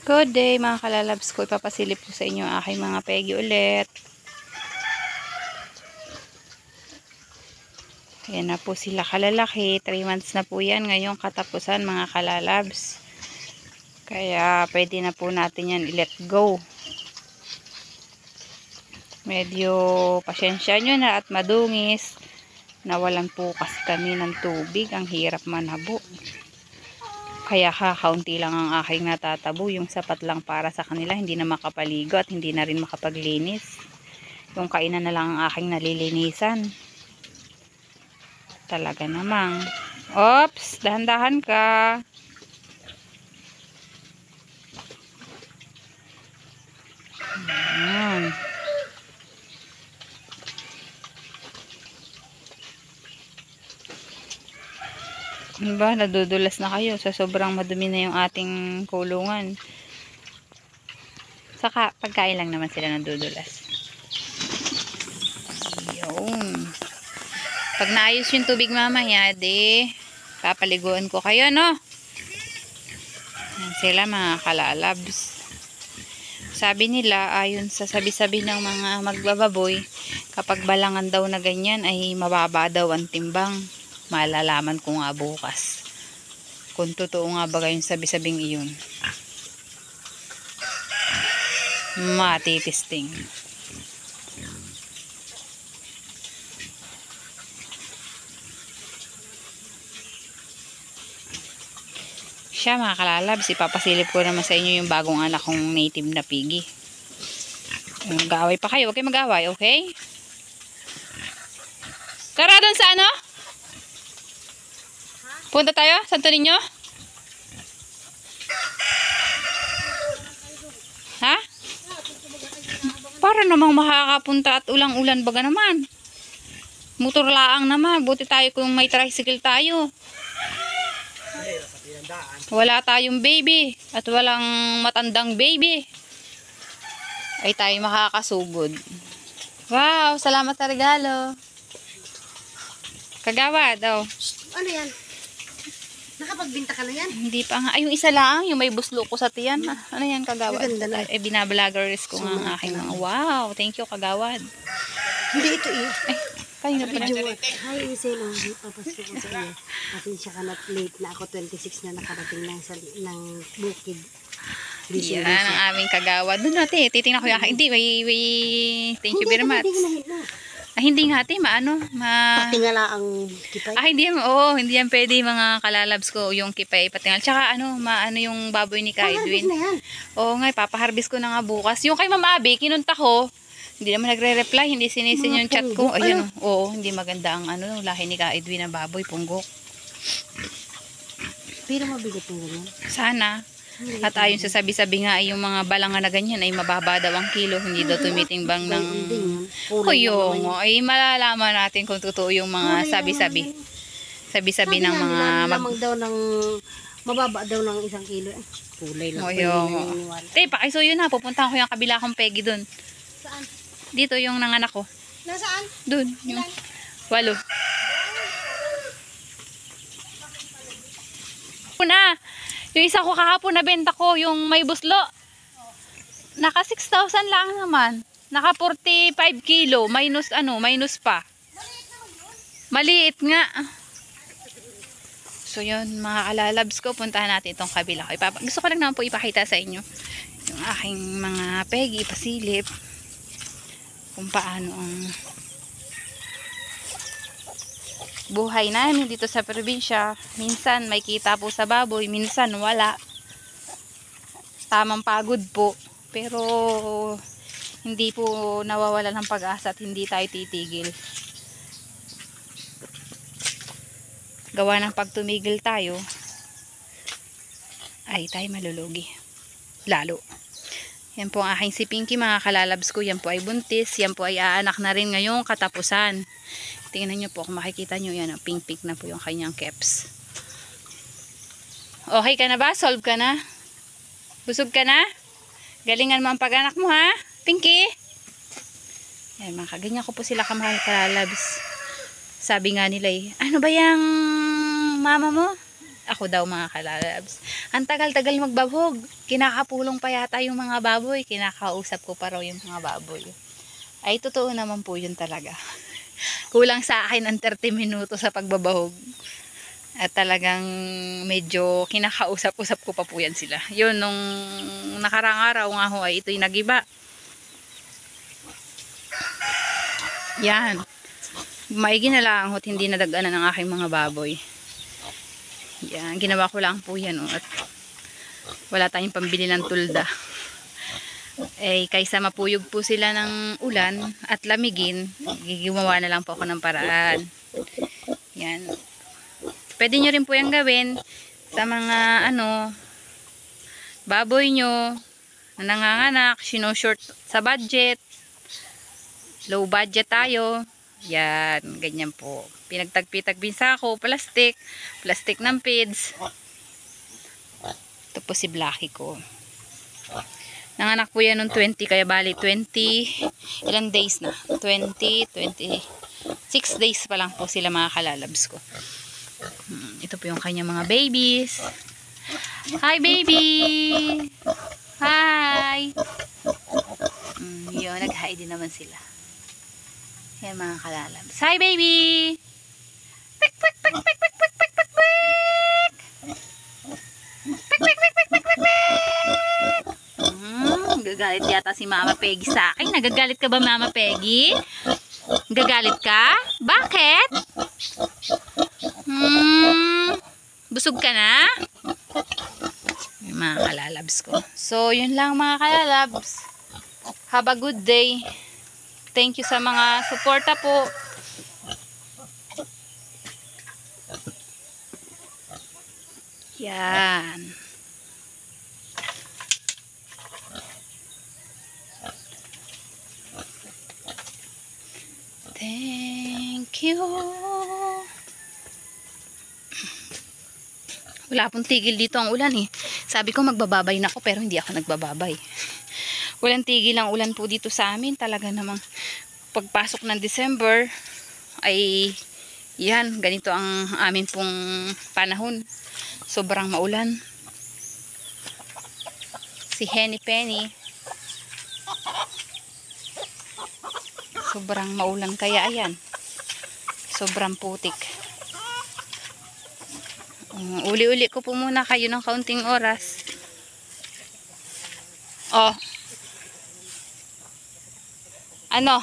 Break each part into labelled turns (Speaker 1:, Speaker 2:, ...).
Speaker 1: Good day mga kalalabs ko. Ipapasilip ko sa inyo ang aking mga pegi ulit. Ayan na po sila kalalaki. 3 months na po yan ngayong katapusan mga kalalabs. Kaya pwede na po natin yan i-let go. Medyo pasyensya nyo na at madungis. Nawalan po kasi kami ng tubig. Ang hirap manabo. Kaya kakaunti lang ang aking natatabo. Yung sapat lang para sa kanila. Hindi na makapaligo at hindi na rin makapaglinis. Yung kainan na lang ang aking nalilinisan. Talaga namang. Oops! Dahan-dahan ka. Ayan. Diba, nadudulas na kayo sa sobrang madumi na yung ating kulungan. Saka, pagkain lang naman sila nadudulas. Yun. Pag naayos yung tubig mamaya, papaliguan ko kayo, no? Yan sila mga kalalabs. Sabi nila, ayon sa sabi-sabi ng mga magbababoy, kapag balangan daw na ganyan, ay mababa daw ang timbang. Malalaman ko nga bukas kung totoo nga ba yung sabi-sabing iyon. Matitisting. Siya mga kalalabs, ipapasilip ko naman sa inyo yung bagong anak kong native na pigi. Mag-aaway pa kayo, huwag kayo mag-aaway, okay? Tara doon sa ano? Punta tayo? Santo Niño? Ha? Para namang makakapunta at ulang-ulan baga naman. Motor laang naman. Buti tayo kung may tricycle tayo. Wala tayong baby. At walang matandang baby. Ay tayo makakasugod. Wow! Salamat sa regalo. Kagawad, oh.
Speaker 2: Ano yan? Nakapagbinta ka na yan?
Speaker 1: Hindi pa nga. Ay, yung isa lang. Yung may buslo ko sa tiyan. Ano yan, kagawad? Eh, binabloggeries ko nga ang aking mga. Wow! Thank you, kagawad.
Speaker 2: Hindi ito eh.
Speaker 1: Ay, kayo na pala.
Speaker 2: Hi, Iselo. Papasko ko sa iyo. Pasensya ka na late na ako. 26 na nakarating ng bukid.
Speaker 1: Yan ang aming kagawad. Doon natin, titingnan ko yung aking. Hindi, thank you very much. Hindi nga ate,
Speaker 2: patingala ang kipay.
Speaker 1: Hindi yan, hindi yan pwede mga kalalabs ko, yung kipay patingal. Tsaka maano yung baboy ni Ka Edwin. Oo nga, papaharbis ko na nga bukas. Yung kay Mama Abby, kinunta ko, hindi naman nagre-reply, hindi sinisin yung chat ko. Ayun, hindi maganda ang lahi ni Ka Edwin na baboy, punggok.
Speaker 2: Pero mabigat yung ganyan.
Speaker 1: Sana. At ayon sa sabi-sabi nga ay yung mga balangan na ganyan ay mababa daw ang kilo, hindi daw tumitimbang ng kuyong. Ay malalaman natin kung totoo yung mga sabi-sabi. Sabi-sabi ng mga
Speaker 2: lamang daw ng mababa daw ng 1 kilo. Kulay lang.
Speaker 1: Pakisuyo na, pupuntahan ko yung kabila kong pegi doon.
Speaker 2: Saan?
Speaker 1: Dito yung nanganak ko.
Speaker 2: Nasaan?
Speaker 1: Doon, yung 8. Na. Yung isa ko kahapon na benta ko, yung may buslo. Naka 6,000 lang naman. Naka 45 kilo. Minus pa. Maliit nga. So yun, mga kalalabs ko, puntahan natin itong kabila. Gusto ko lang naman po ipakita sa inyo yung aking mga pegi, pasilip. Kung paano ang buhay namin dito sa probinsya. Minsan may kita po sa baboy, minsan wala. Tamang pagod po. Pero hindi po nawawala ng pag-asa at hindi tayo titigil. Gawa ng pag tumigil tayo, ay tayo malulugi. Lalo. Yan po ang aking si Pinky mga kalalabs ko. Yan po ay buntis. Yan po ay aanak na rin ngayong katapusan. Tingnan nyo po kung makikita nyo yan. Pink-pink na po yung kanyang keps. Okay ka na ba? Solve ka na? Busog ka na? Galingan mo ang pag-anak mo ha? Pinky? Yan mga kaganyan ko po sila kamahal kalalabs. Sabi nga nila ano ba yung mama mo? Ako daw mga kalalabs. Ang tagal-tagal magbabog. Kinakapulong pa yata yung mga baboy. Kinakausap ko pa raw yung mga baboy. Ay, totoo naman po yun talaga. Kulang sa akin ang 30 minuto sa pagbabahog. At talagang medyo kinakausap-usap ko pa po yan sila. Yun, nung nakarang araw nga ho ay ito'y nagiba. Yan. Maigi na lang at hindi nadaganan ng aking mga baboy. Yan, ginawa ko lang po yan. At wala tayong pambili ng tulda. Eh, kaysa mapuyog po sila ng ulan at lamigin, gigimawa na lang po ako ng paraan. Yan. Pwede nyo rin po yung gawin sa mga baboy nyo na nanganganak, short sa budget, low budget tayo. Yan, ganyan po. Pinagtagpi-tagpin sa ako, plastic ng feeds. Ito po si Blackie ko. Nanganak po yan noong 20, kaya bali 20, ilang days na? 26 days pa lang po sila mga kalalabs ko. Ito po yung kanyang mga babies. Hi baby! Hi! Yun, nag-hi din naman sila. Yan mga kalalabs. Hi baby! Pik pik pik pik pik pik pik pik pik! Pik pik pik pik pik pik pik! Gagalit yata si Mama Peggy sa akin. Nagagalit ka ba Mama Peggy? Gagalit ka? Bakit? Busog ka na? Yung mga kalalabs ko. So, yun lang mga kalalabs. Have a good day. Thank you sa mga suporta po. Yan. Thank you. Wala pong tigil dito ang ulan eh. Sabi ko magbababay na ako pero hindi ako nagbababay. Walang tigil ang ulan po dito sa amin. Talaga namang pagpasok ng December ay yan, ganito ang amin pong panahon. Sobrang maulan. Si Henny Penny. Sobrang maulan kaya ayan. Sobrang putik. Uli-uli ko po muna kayo ng kaunting oras. Oh. Ano?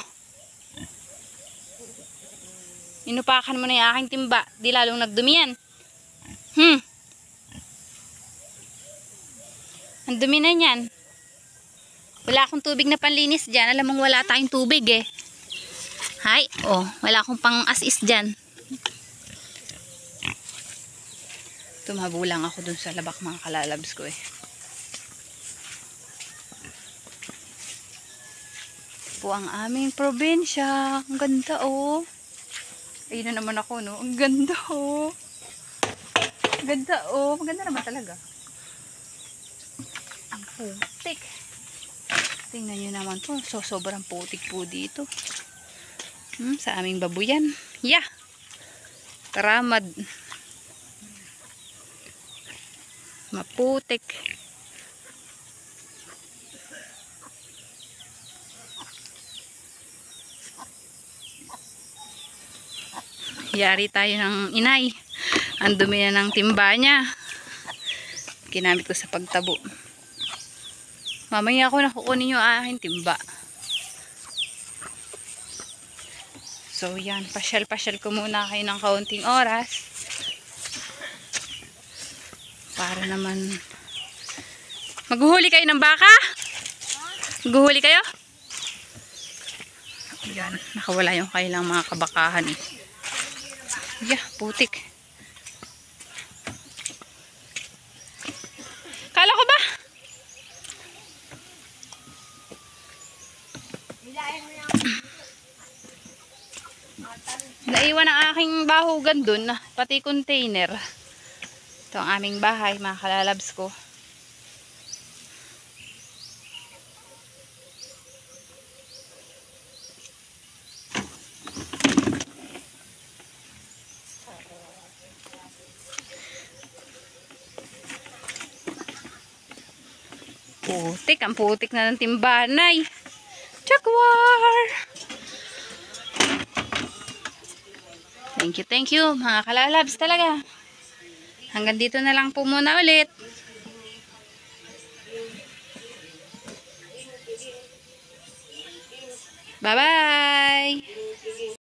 Speaker 1: Inupakan mo na yung aking timba. Di lalong nagdumi yan. Ang dumi na yan. Wala akong tubig na panlinis dyan. Alam mong wala tayong tubig eh. Hay, oh, wala akong pang as-is dyan. Tumabulang ako dun sa labak mga kalalabs ko eh. Po ang aming probinsya. Ang ganda oh. Ayun na naman ako no. Ang ganda oh. Ang ganda oh. Maganda naman talaga. Ang putik. Tingnan nyo naman to. So, sobrang putik po dito. Sa aming babuyan. Yeah. Karamad. Maputik. Yari tayo ng inay. Ang dumi na ng timba niya. Ginamit ko sa pagtabo. Mamaya ako nakukunin yung aking timba. So yan, pasyal-pasyal ko muna kayo ng kaunting oras. Para naman maghuhuli kayo ng baka? Maghuhuli kayo? Yan, nakawala yung kailang mga kabakahan eh. Yeah, putik. Kala ko ba? Naiwan ang aking bahugan dun, pati container. Ito ang aming bahay, mga kalalabs ko. Putik, ang putik na ng timbanay. Jaguar! Thank you, mga kalalabs talaga. Hanggang dito na lang po muna ulit. Bye-bye!